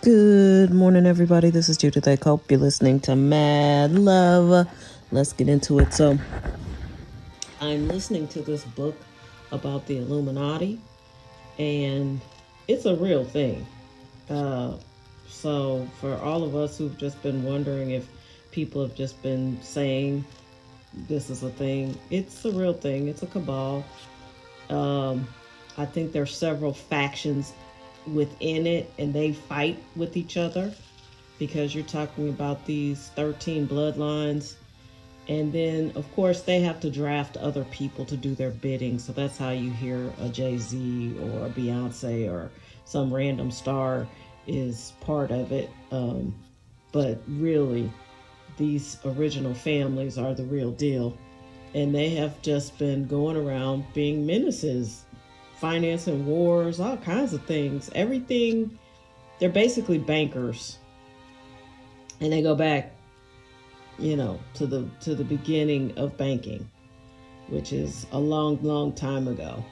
Good morning, everybody. This is Judith. I hope you're listening to Mad Love. Let's get into it. So, I'm listening to this book about the Illuminati, and it's a real thing. Uh, so, for all of us who've just been wondering if people have just been saying this is a thing, it's a real thing. It's a cabal. I think there's several factions within it, and they fight with each other because you're talking about these 13 bloodlines. And then, of course, they have to draft other people to do their bidding. So that's how you hear a Jay-Z or a Beyonce or some random star is part of it. But really, these original families are the real deal. And they have just been going around being menaces, financing wars, all kinds of things. Everything, they're basically bankers. And they go back, to the beginning of banking, which is a long time ago.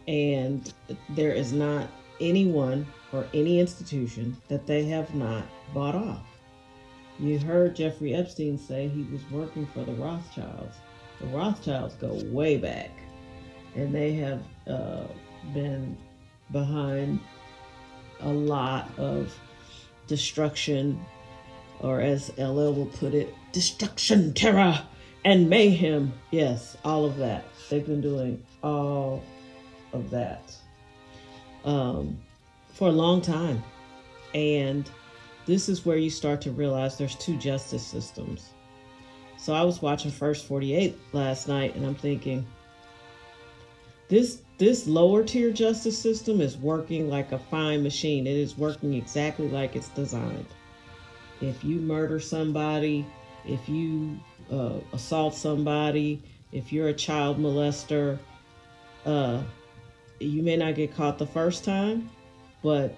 And there is not anyone or any institution that they have not bought off. You heard Jeffrey Epstein say he was working for the Rothschilds. The Rothschilds go way back, and they have been behind a lot of destruction, or as LL will put it, destruction, terror, and mayhem. Yes, all of that. They've been doing all of that for a long time. And this is where you start to realize there's two justice systems. So I was watching First 48 last night, and I'm thinking, this lower tier justice system is working like a fine machine. It is working exactly like it's designed. If you murder somebody, if you assault somebody, if you're a child molester, you may not get caught the first time, but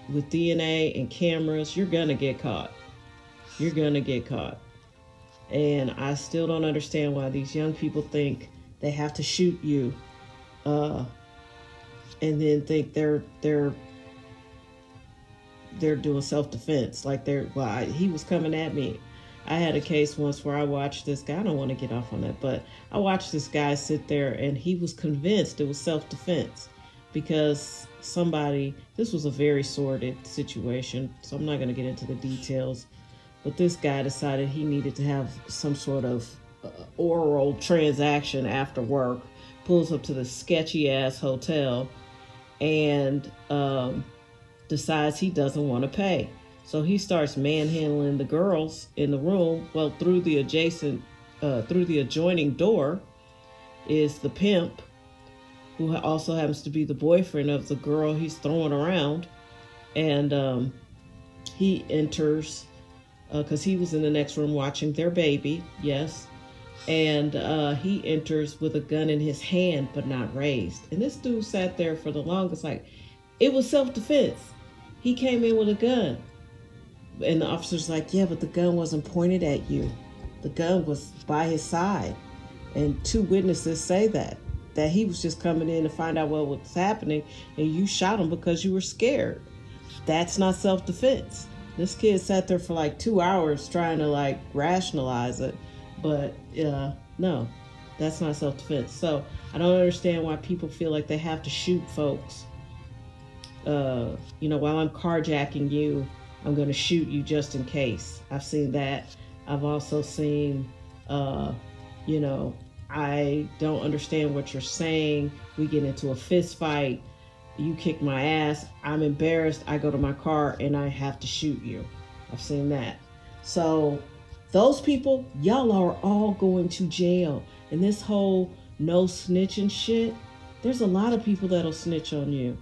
with DNA and cameras, you're gonna get caught. You're gonna get caught. And I still don't understand why these young people think they have to shoot you, and then think they're doing self-defense. Like he was coming at me. I had a case once where I watched this guy. I don't want to get off on that, but I watched this guy sit there, and he was convinced it was self-defense because this was a very sordid situation, so I'm not going to get into the details, but this guy decided he needed to have some sort of oral transaction after work, pulls up to the sketchy ass hotel, and decides he doesn't want to pay. So he starts manhandling the girls in the room. Well, through the adjoining door is the pimp, who also happens to be the boyfriend of the girl he's throwing around. And he enters, because he was in the next room watching their baby, yes. And he enters with a gun in his hand, but not raised. And this dude sat there for the longest, like, it was self-defense. He came in with a gun. And the officer's like, yeah, but the gun wasn't pointed at you. The gun was by his side. And two witnesses say that he was just coming in to find out what was happening, and you shot him because you were scared. That's not self-defense. This kid sat there for like 2 hours trying to rationalize it. But no, that's not self-defense. So I don't understand why people feel like they have to shoot folks. While I'm carjacking you, I'm going to shoot you just in case. I've seen that. I've also seen, I don't understand what you're saying. We get into a fist fight. You kick my ass. I'm embarrassed. I go to my car and I have to shoot you. I've seen that. So those people, y'all are all going to jail. And this whole no snitching shit, there's a lot of people that'll snitch on you.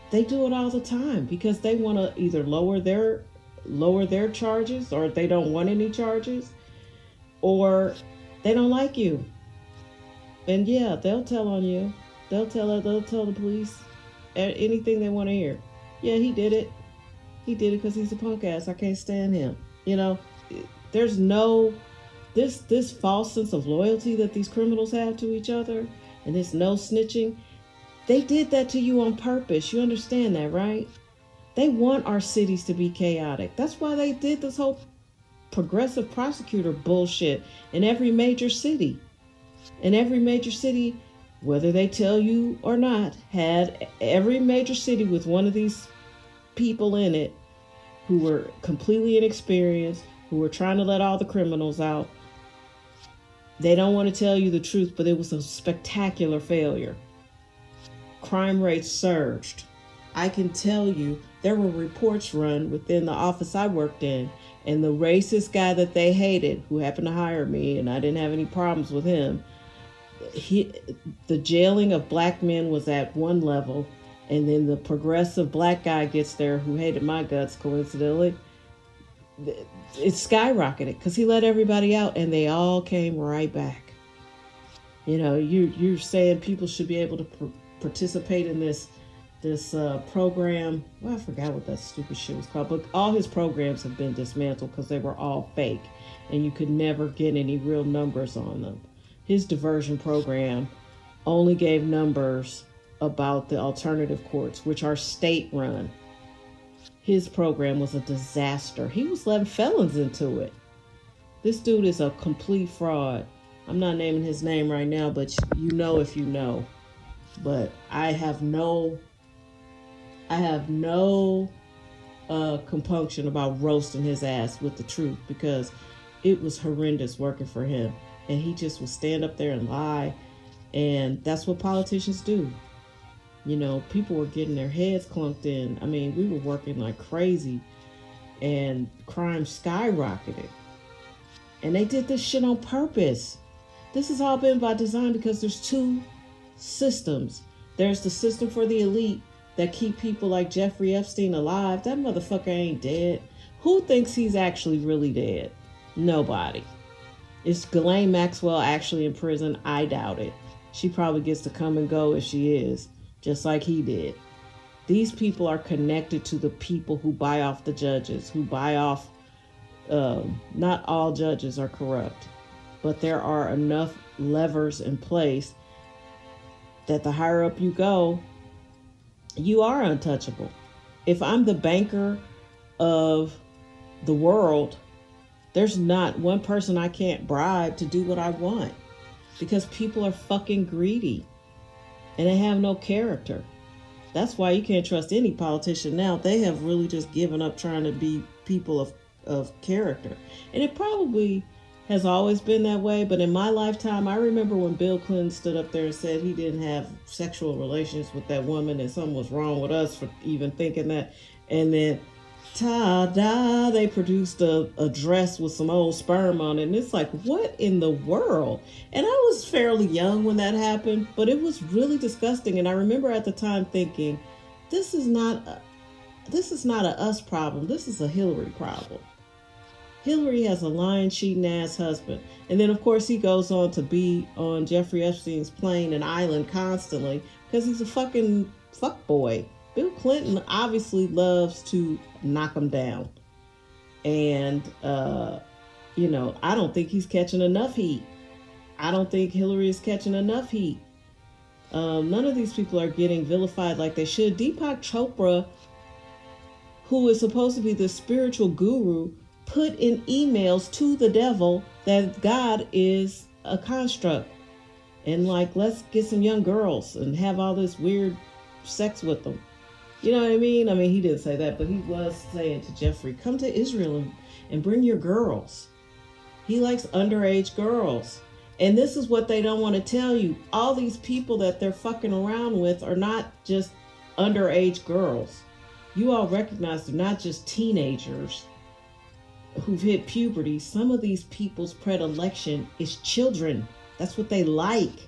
They do it all the time because they want to either lower their charges, or they don't want any charges, or they don't like you. And yeah, they'll tell on you. They'll tell the police anything they want to hear. Yeah, he did it. He did it because he's a punk ass. I can't stand him. There's no this false sense of loyalty that these criminals have to each other, and this no snitching. They did that to you on purpose. You understand that, right? They want our cities to be chaotic. That's why they did this whole progressive prosecutor bullshit in every major city. In every major city, whether they tell you or not, had every major city with one of these people in it who were completely inexperienced, who were trying to let all the criminals out. They don't want to tell you the truth, but it was a spectacular failure. Crime rates surged. I can tell you there were reports run within the office I worked in, and the racist guy that they hated, who happened to hire me, and I didn't have any problems with him, the jailing of black men was at one level, and then the progressive black guy gets there who hated my guts, coincidentally, it skyrocketed because he let everybody out and they all came right back. You know, you're saying people should be able to participate in this program. Well, I forgot what that stupid shit was called, but all his programs have been dismantled because they were all fake and you could never get any real numbers on them. His diversion program only gave numbers about the alternative courts, which are state run. His program was a disaster. He was letting felons into it. This dude is a complete fraud. I'm not naming his name right now, but you know if you know. But I have no compunction about roasting his ass with the truth, because it was horrendous working for him. And he just would stand up there and lie. And that's what politicians do. You know, people were getting their heads clunked in. I mean, we were working like crazy and crime skyrocketed. And they did this shit on purpose. This has all been by design because there's two systems. There's the system for the elite that keep people like Jeffrey Epstein alive. That motherfucker ain't dead. Who thinks he's actually really dead? Nobody. Is Ghislaine Maxwell actually in prison? I doubt it. She probably gets to come and go if she is, just like he did. These people are connected to the people who buy off the judges, who buy off, not all judges are corrupt, but there are enough levers in place that the higher up you go, you are untouchable. If I'm the banker of the world, there's not one person I can't bribe to do what I want, because people are fucking greedy and they have no character. That's why you can't trust any politician now. They have really just given up trying to be people of character. And it probably has always been that way, but in my lifetime, I remember when Bill Clinton stood up there and said he didn't have sexual relations with that woman and something was wrong with us for even thinking that. And then, ta-da, they produced a dress with some old sperm on it. And it's like, what in the world? And I was fairly young when that happened, but it was really disgusting. And I remember at the time thinking, this is not a us problem. This is a Hillary problem. Hillary has a lying, cheating ass husband. And then, of course, he goes on to be on Jeffrey Epstein's plane and island constantly because he's a fucking fuckboy. Bill Clinton obviously loves to knock him down. And, I don't think he's catching enough heat. I don't think Hillary is catching enough heat. None of these people are getting vilified like they should. Deepak Chopra, who is supposed to be the spiritual guru, put in emails to the devil that God is a construct. And like, let's get some young girls and have all this weird sex with them. You know what I mean? I mean, he didn't say that, but he was saying to Jeffrey, come to Israel and bring your girls. He likes underage girls. And this is what they don't want to tell you. All these people that they're fucking around with are not just underage girls. You all recognize they're not just teenagers who've hit puberty. Some of these people's predilection is children. That's what they like.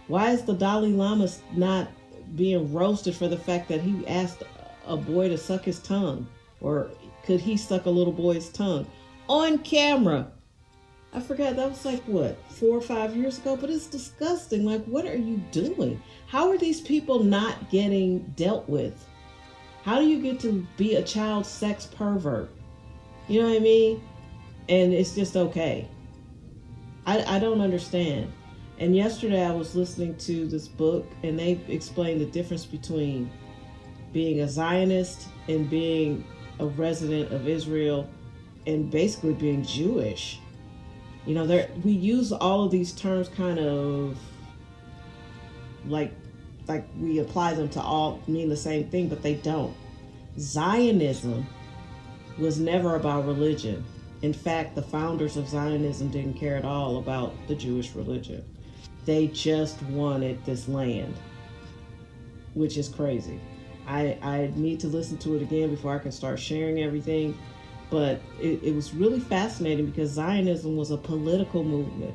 Why is the Dalai Lama not being roasted for the fact that he asked a boy to suck his tongue? Or could he suck a little boy's tongue on camera? I forgot, that was like, what, 4 or 5 years ago? But it's disgusting. Like, what are you doing? How are these people not getting dealt with? How do you get to be a child sex pervert? You know what I mean? And it's just okay. I don't understand. And yesterday I was listening to this book and they explained the difference between being a Zionist and being a resident of Israel and basically being Jewish. You know, there we use all of these terms kind of like we apply them to all mean the same thing, but they don't. Zionism was never about religion. In fact, the founders of Zionism didn't care at all about the Jewish religion. They just wanted this land, which is crazy. I need to listen to it again before I can start sharing everything. But it was really fascinating because Zionism was a political movement.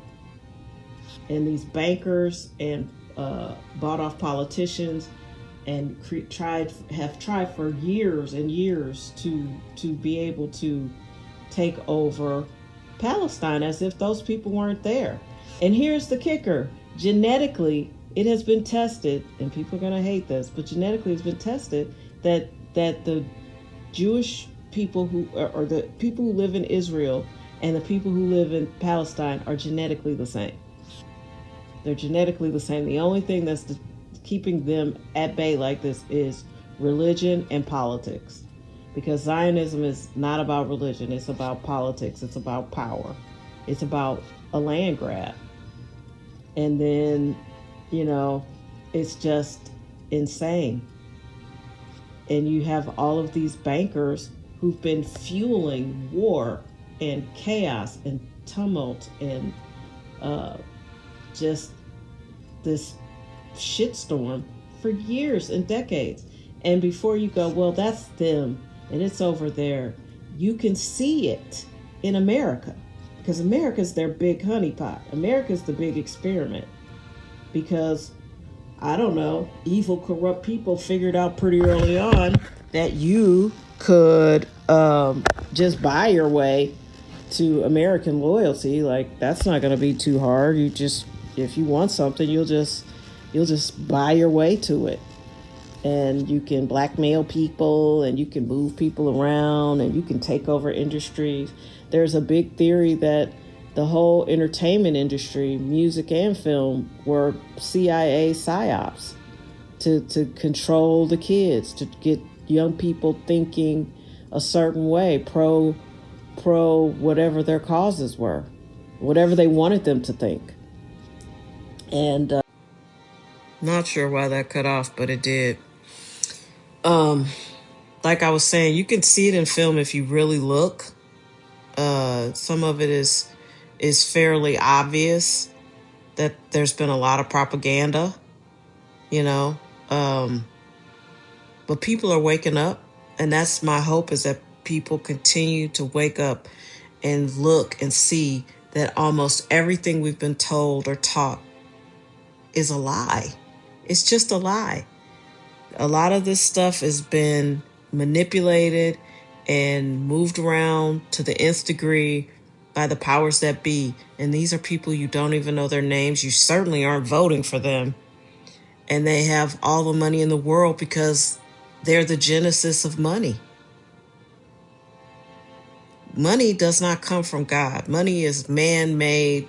And these bankers and bought off politicians and have tried for years and years to be able to take over Palestine as if those people weren't there. And here's the kicker: genetically, it has been tested, and people are going to hate this, but genetically, it's been tested that the Jewish people or the people who live in Israel and the people who live in Palestine are genetically the same. They're genetically the same. The only thing that's keeping them at bay like this is religion and politics. Because Zionism is not about religion. It's about politics. It's about power. It's about a land grab. And then, you know, it's just insane. And you have all of these bankers who've been fueling war and chaos and tumult and just this shitstorm for years and decades. And before you go, well, that's them and it's over there, you can see it in America, because America's their big honeypot. America's the big experiment, because I don't know, evil, corrupt people figured out pretty early on that you could just buy your way to American loyalty. Like, that's not going to be too hard. You just, if you want something, you'll just buy your way to it. And you can blackmail people, and you can move people around, and you can take over industries. There's a big theory that the whole entertainment industry, music and film, were CIA psyops to control the kids, to get young people thinking a certain way, pro whatever their causes were, whatever they wanted them to think. And not sure why that cut off, but it did. Like I was saying, you can see it in film if you really look. Some of it is fairly obvious that there's been a lot of propaganda, you know. But people are waking up, and that's my hope, is that people continue to wake up and look and see that almost everything we've been told or taught is a lie. It's just a lie. A lot of this stuff has been manipulated and moved around to the nth degree by the powers that be. And these are people you don't even know their names. You certainly aren't voting for them. And they have all the money in the world because they're the genesis of money. Money does not come from God. Money is man-made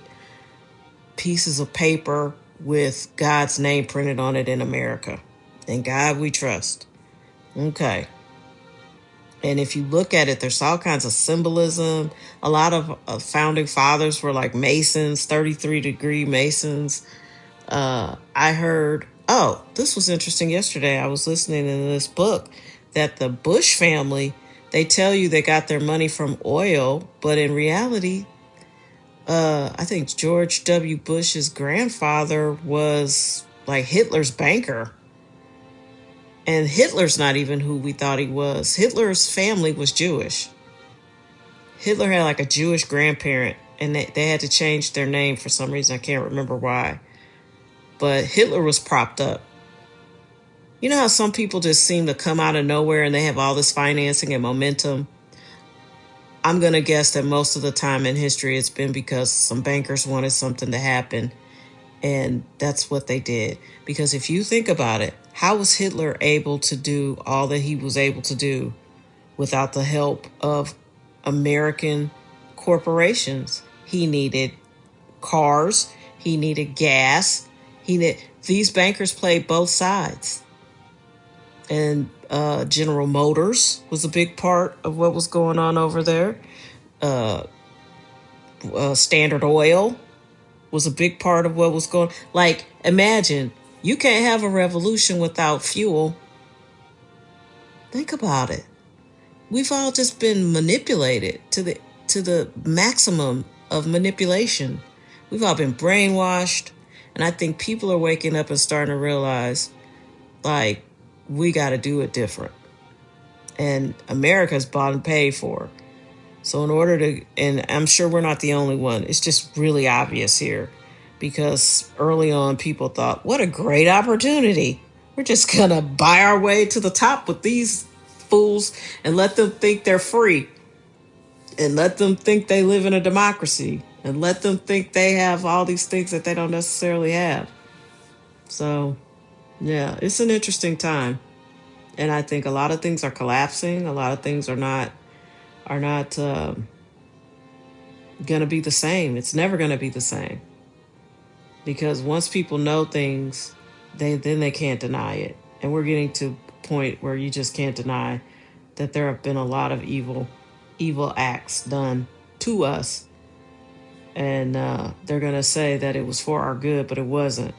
pieces of paper with God's name printed on it in America. In God we trust. Okay. And if you look at it, there's all kinds of symbolism. A lot of founding fathers were like Masons, 33-degree Masons. I heard, this was interesting yesterday. I was listening to this book that the Bush family, they tell you they got their money from oil, but in reality, I think George W. Bush's grandfather was like Hitler's banker. And Hitler's not even who we thought he was. Hitler's family was Jewish. Hitler had like a Jewish grandparent, and they had to change their name for some reason. I can't remember why. But Hitler was propped up. You know how some people just seem to come out of nowhere and they have all this financing and momentum? I'm going to guess that most of the time in history it's been because some bankers wanted something to happen. And that's what they did. Because if you think about it, how was Hitler able to do all that he was able to do without the help of American corporations? He needed cars. He needed gas. These bankers played both sides. And General Motors was a big part of what was going on over there. Standard Oil was a big part of what was going. Like, imagine you can't have a revolution without fuel. Think about it. We've all just been manipulated to the maximum of manipulation. We've all been brainwashed, and I think people are waking up and starting to realize, like, we got to do it different. And America's bought and paid for. So in order to, and I'm sure we're not the only one, it's just really obvious here because early on people thought, what a great opportunity. We're just going to buy our way to the top with these fools and let them think they're free and let them think they live in a democracy and let them think they have all these things that they don't necessarily have. So, yeah, it's an interesting time. And I think a lot of things are collapsing. A lot of things are not going to be the same. It's never going to be the same. Because once people know things, they can't deny it. And we're getting to a point where you just can't deny that there have been a lot of evil acts done to us. And they're going to say that it was for our good, but it wasn't.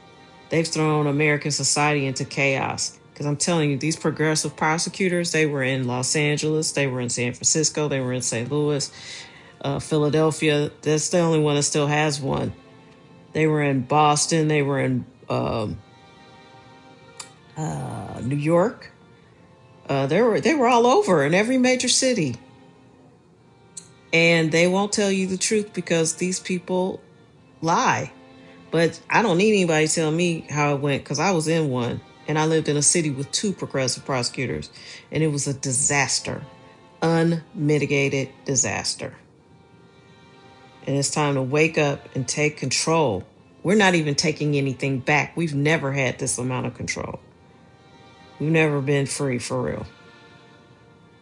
They've thrown American society into chaos. Because I'm telling you, these progressive prosecutors, they were in Los Angeles, they were in San Francisco, they were in St. Louis, Philadelphia. That's the only one that still has one. They were in Boston. They were in New York. They were all over in every major city. And they won't tell you the truth because these people lie. But I don't need anybody to tell me how it went because I was in one. And I lived in a city with 2 progressive prosecutors. And it was a disaster. Unmitigated disaster. And it's time to wake up and take control. We're not even taking anything back. We've never had this amount of control. We've never been free for real.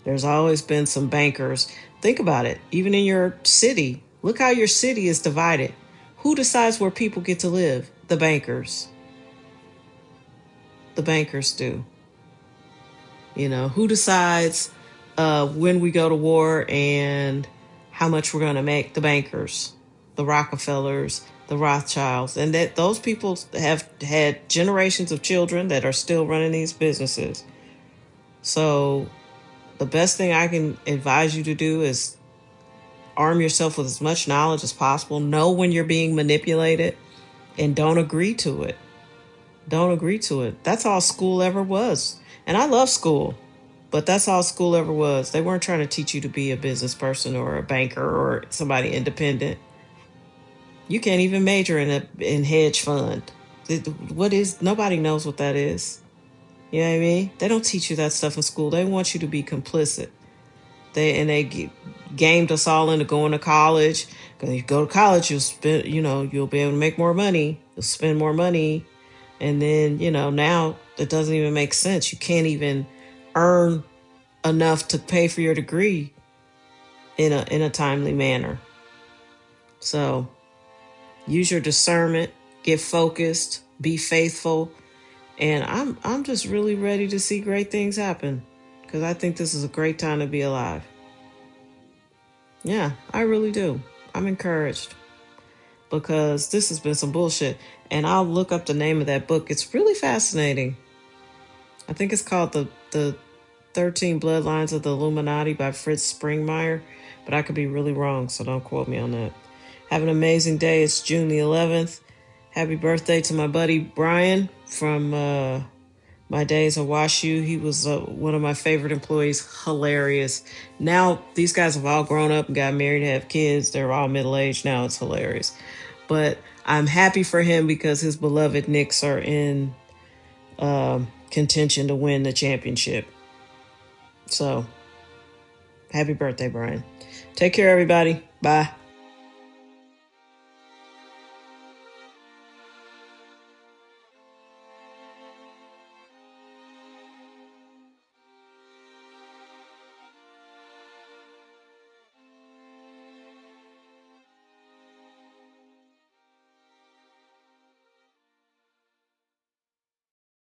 There's always been some bankers. Think about it. Even in your city, look how your city is divided. Who decides where people get to live? The bankers. The bankers do. You know, who decides when we go to war and how much we're going to make? The bankers, the Rockefellers, the Rothschilds. And that those people have had generations of children that are still running these businesses. So the best thing I can advise you to do is arm yourself with as much knowledge as possible. Know when you're being manipulated and don't agree to it. Don't agree to it. That's all school ever was. And I love school, but that's all school ever was. They weren't trying to teach you to be a business person or a banker or somebody independent. You can't even major in hedge fund. What is, nobody knows what that is. You know what I mean? They don't teach you that stuff in school. They want you to be complicit. They gamed us all into going to college. Because you go to college, you'll be able to make more money. You'll spend more money. And then, now it doesn't even make sense. You can't even earn enough to pay for your degree in a timely manner. So use your discernment, get focused, be faithful. And I'm just really ready to see great things happen because I think this is a great time to be alive. Yeah, I really do. I'm encouraged because this has been some bullshit. And I'll look up the name of that book. It's really fascinating. I think it's called the 13 Bloodlines of the Illuminati by Fritz Springmeier, but I could be really wrong, so don't quote me on that. Have an amazing day. It's June the 11th. Happy birthday to my buddy Brian from my days at WashU. He was one of my favorite employees. Hilarious. Now, these guys have all grown up and got married and have kids. They're all middle-aged now. It's hilarious. But I'm happy for him because his beloved Knicks are in contention to win the championship. So, happy birthday, Brian. Take care, everybody. Bye.